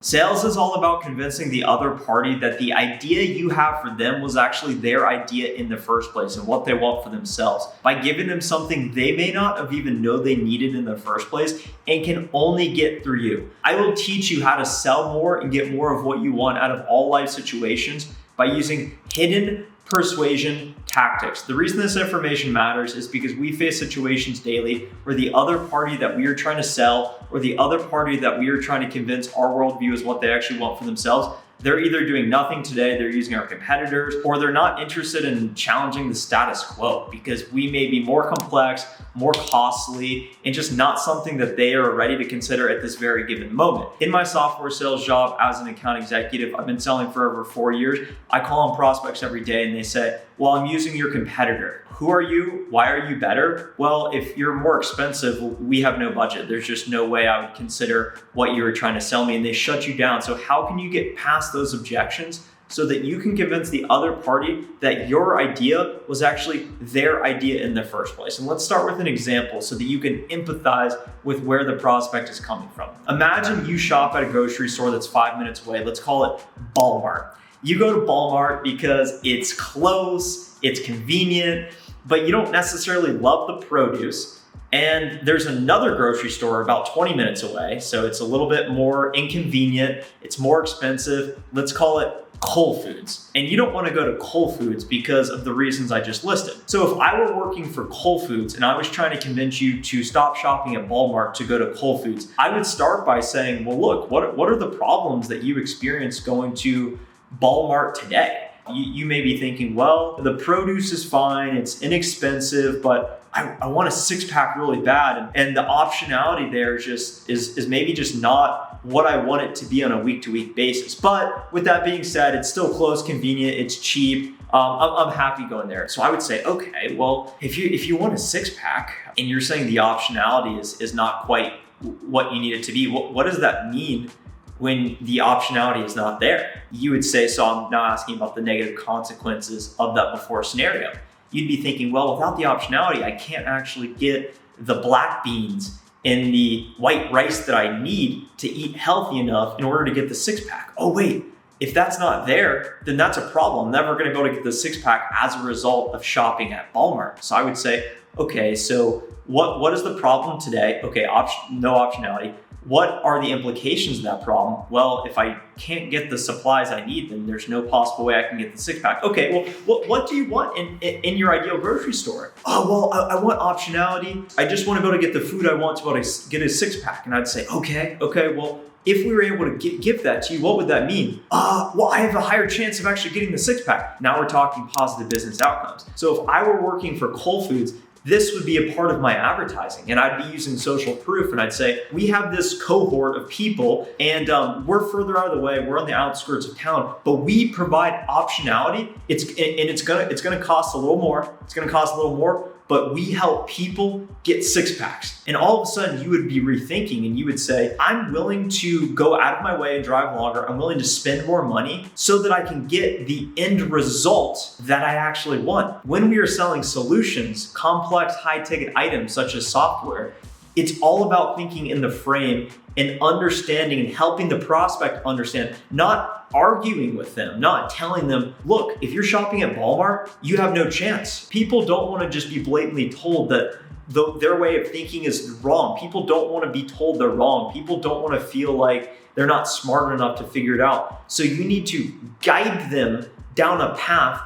Sales is all about convincing the other party that the idea you have for them was actually their idea in the first place and what they want for themselves, by giving them something they may not have even known they needed in the first place and can only get through you. I will teach you how to sell more and get more of what you want out of all life situations by using hidden persuasion tactics. The reason this information matters is because we face situations daily where the other party that we are trying to sell or the other party that we are trying to convince our worldview is what they actually want for themselves, they're either doing nothing today, they're using our competitors, or they're not interested in challenging the status quo because we may be more complex, more costly, and just not something that they are ready to consider at this very given moment. In my software sales job as an account executive, I've been selling for over 4 years. I call on prospects every day and they say, well, I'm using your competitor. Who are you? Why are you better? Well, if you're more expensive, we have no budget. There's just no way I would consider what you were trying to sell me, and they shut you down. So how can you get past those objections so that you can convince the other party that your idea was actually their idea in the first place? And let's start with an example so that you can empathize with where the prospect is coming from. Imagine you shop at a grocery store that's 5 minutes away. Let's call it Walmart. You go to Walmart because it's close, it's convenient, but you don't necessarily love the produce. And there's another grocery store about 20 minutes away, so it's a little bit more inconvenient, it's more expensive. Let's call it Whole Foods. And you don't want to go to Whole Foods because of the reasons I just listed. So if I were working for Whole Foods and I was trying to convince you to stop shopping at Walmart to go to Whole Foods, I would start by saying, well, look, what are the problems that you experience going to Walmart today? You may be thinking, well, the produce is fine, it's inexpensive, but I want a six-pack really bad. And the optionality there is maybe just not what I want it to be on a week-to-week basis. But with that being said, it's still close, convenient, it's cheap. I'm happy going there. So I would say, okay, well, if you want a six-pack and you're saying the optionality is not quite what you need it to be, what does that mean when the optionality is not there? You would say, so I'm not asking about the negative consequences of that before scenario. You'd be thinking, well, without the optionality, I can't actually get the black beans and the white rice that I need to eat healthy enough in order to get the six-pack. Oh, wait, if that's not there, then that's a problem. I'm never gonna be able to get the six-pack as a result of shopping at Walmart. So I would say, okay, so what is the problem today? Okay, no optionality. What are the implications of that problem? Well, if I can't get the supplies I need, then there's no possible way I can get the six-pack. Okay, well, what do you want in your ideal grocery store? Oh, well, I want optionality. I just want to be able to get the food I want to be able to get a six-pack. And I'd say, okay, well, if we were able to give that to you, what would that mean? Well, I have a higher chance of actually getting the six-pack. Now we're talking positive business outcomes. So if I were working for Whole Foods, this would be a part of my advertising, and I'd be using social proof, and I'd say, we have this cohort of people and we're further out of the way, we're on the outskirts of town, but we provide optionality. It's gonna cost a little more, but we help people get six-packs. And all of a sudden you would be rethinking and you would say, I'm willing to go out of my way and drive longer. I'm willing to spend more money so that I can get the end result that I actually want. When we are selling solutions, complex high-ticket items such as software, it's all about thinking in the frame and understanding and helping the prospect understand, not arguing with them, not telling them, look, if you're shopping at Walmart, you have no chance. People don't want to just be blatantly told that their way of thinking is wrong. People don't want to be told they're wrong. People don't want to feel like they're not smart enough to figure it out. So you need to guide them down a path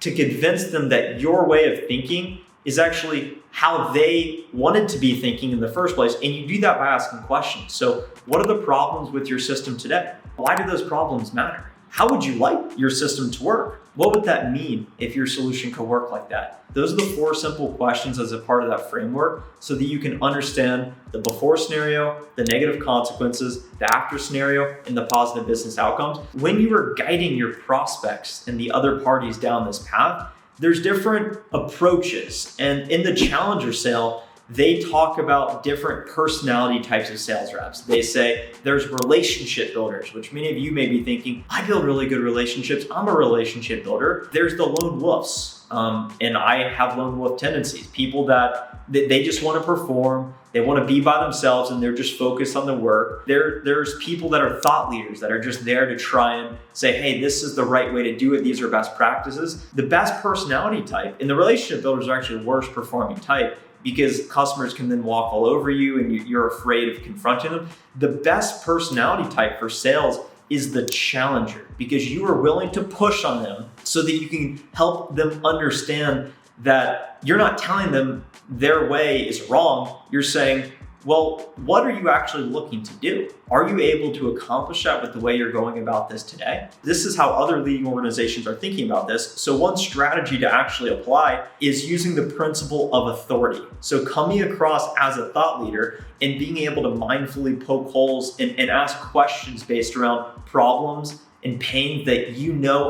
to convince them that your way of thinking is actually how they wanted to be thinking in the first place. And you do that by asking questions. So what are the problems with your system today? Why do those problems matter? How would you like your system to work? What would that mean if your solution could work like that? Those are the 4 simple questions as a part of that framework so that you can understand the before scenario, the negative consequences, the after scenario, and the positive business outcomes. When you are guiding your prospects and the other parties down this path, there's different approaches. And in the challenger sale, they talk about different personality types of sales reps. They say there's relationship builders, which many of you may be thinking, I build really good relationships. I'm a relationship builder. There's the lone wolves. And I have lone wolf tendencies. People that they just want to perform. They want to be by themselves and they're just focused on the work. There's people that are thought leaders that are just there to try and say, hey, this is the right way to do it. These are best practices. The best personality type, and the relationship builders are actually the worst performing type, because customers can then walk all over you and you're afraid of confronting them. The best personality type for sales is the challenger, because you are willing to push on them so that you can help them understand that you're not telling them their way is wrong. You're saying, well, what are you actually looking to do? Are you able to accomplish that with the way you're going about this today? This is how other leading organizations are thinking about this. So one strategy to actually apply is using the principle of authority. So coming across as a thought leader and being able to mindfully poke holes and ask questions based around problems and pain that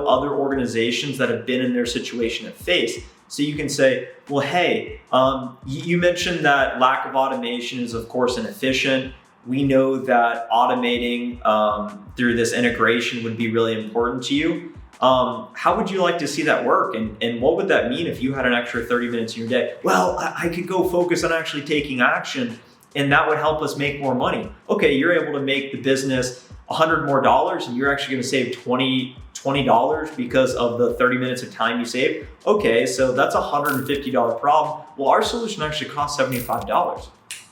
other organizations that have been in their situation have faced. So you can say, well, hey, you mentioned that lack of automation is, of course, inefficient. We know that automating through this integration would be really important to you. How would you like to see that work? And what would that mean if you had an extra 30 minutes in your day? Well, I could go focus on actually taking action, and that would help us make more money. Okay, you're able to make the business $100 more, and you're actually going to save $20 because of the 30 minutes of time you save. Okay, so that's a $150 problem. Well, our solution actually costs $75.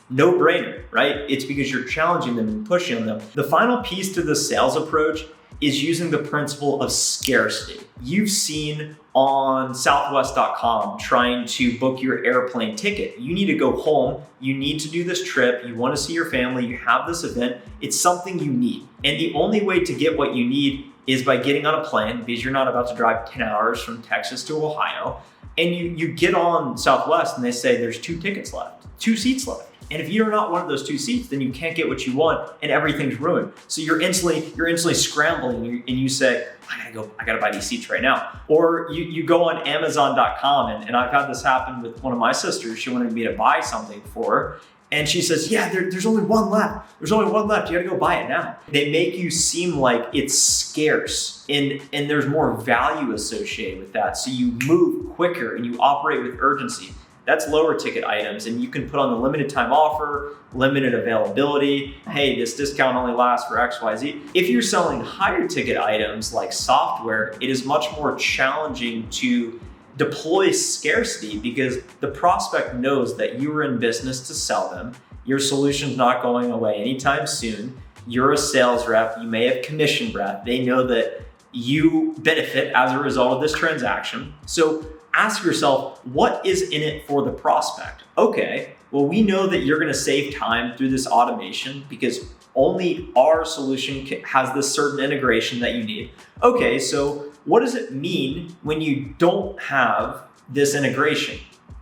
No brainer, right? It's because you're challenging them and pushing them. The final piece to the sales approach is using the principle of scarcity. You've seen on southwest.com trying to book your airplane ticket. You need to go home. You need to do this trip. You want to see your family. You have this event. It's something you need. And the only way to get what you need is by getting on a plane, because you're not about to drive 10 hours from Texas to Ohio. And you get on Southwest and they say there's 2 tickets left, 2 seats left. And if you're not one of those 2 seats, then you can't get what you want and everything's ruined. So you're instantly scrambling and you say, I gotta buy these seats right now. Or you go on Amazon.com and I've had this happen with one of my sisters. She wanted me to buy something for her. And she says, yeah, there's only one left. There's only one left. You gotta go buy it now. They make you seem like it's scarce and there's more value associated with that. So you move quicker and you operate with urgency. That's lower ticket items, and you can put on the limited time offer, limited availability. Hey, this discount only lasts for X, Y, Z. If you're selling higher ticket items like software, it is much more challenging to deploy scarcity because the prospect knows that you are in business to sell them. Your solution's not going away anytime soon. You're a sales rep. You may have commission breath. They know that you benefit as a result of this transaction. So ask yourself, what is in it for the prospect? Okay, well, we know that you're going to save time through this automation because only our solution has this certain integration that you need. Okay, so what does it mean when you don't have this integration?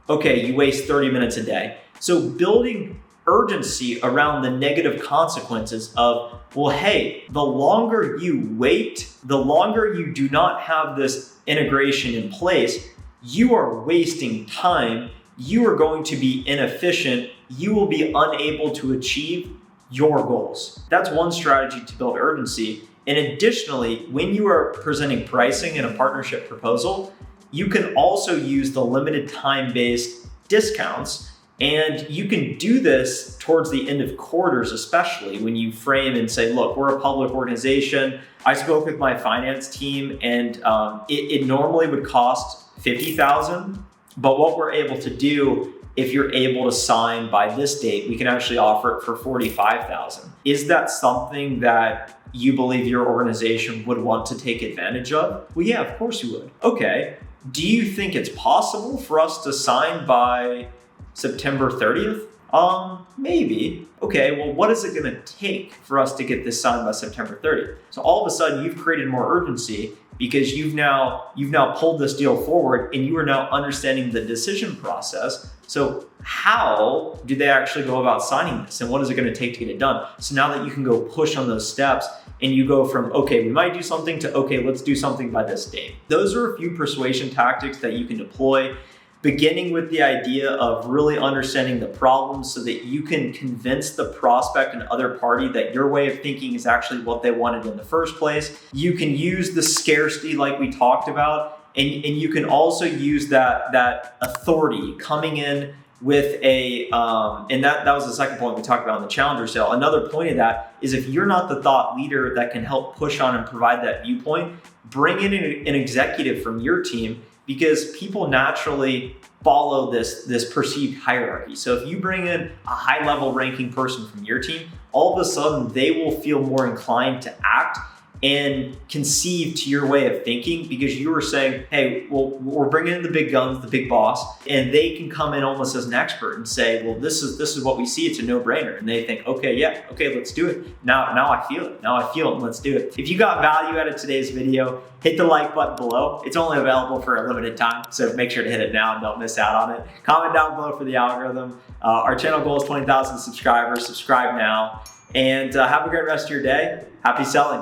Okay, you waste 30 minutes a day. So building urgency around the negative consequences of, well, hey, the longer you wait, the longer you do not have this integration in place, you are wasting time. You are going to be inefficient. You will be unable to achieve your goals. That's one strategy to build urgency. And additionally, when you are presenting pricing in a partnership proposal, you can also use the limited time-based discounts. And you can do this towards the end of quarters, especially when you frame and say, look, we're a public organization. I spoke with my finance team and it normally would cost $50,000, but what we're able to do, if you're able to sign by this date, we can actually offer it for $45,000. Is that something that you believe your organization would want to take advantage of? Well, yeah, of course you would. Okay, do you think it's possible for us to sign by September 30th? Maybe. Okay, well, what is it gonna take for us to get this signed by September 30th? So all of a sudden you've created more urgency because you've now pulled this deal forward and you are now understanding the decision process. So how do they actually go about signing this and what is it gonna take to get it done? So now that you can go push on those steps and you go from, okay, we might do something to, okay, let's do something by this date. Those are a few persuasion tactics that you can deploy, beginning with the idea of really understanding the problem so that you can convince the prospect and other party that your way of thinking is actually what they wanted in the first place. You can use the scarcity like we talked about, and you can also use that authority coming in with and that was the second point we talked about in the challenger sale. Another point of that is if you're not the thought leader that can help push on and provide that viewpoint, bring in an executive from your team, because people naturally follow this perceived hierarchy. So if you bring in a high level ranking person from your team, all of a sudden they will feel more inclined to act and conceive to your way of thinking, because you were saying, hey, well, we're bringing in the big guns, the big boss, and they can come in almost as an expert and say, well, this is what we see. It's a no-brainer. And they think, okay, yeah, okay, let's do it. Now I feel it. Now I feel it. Let's do it. If you got value out of today's video, hit the like button below. It's only available for a limited time, so make sure to hit it now and don't miss out on it. Comment down below for the algorithm. Our channel goal is 20,000 subscribers. Subscribe now, and have a great rest of your day. Happy selling.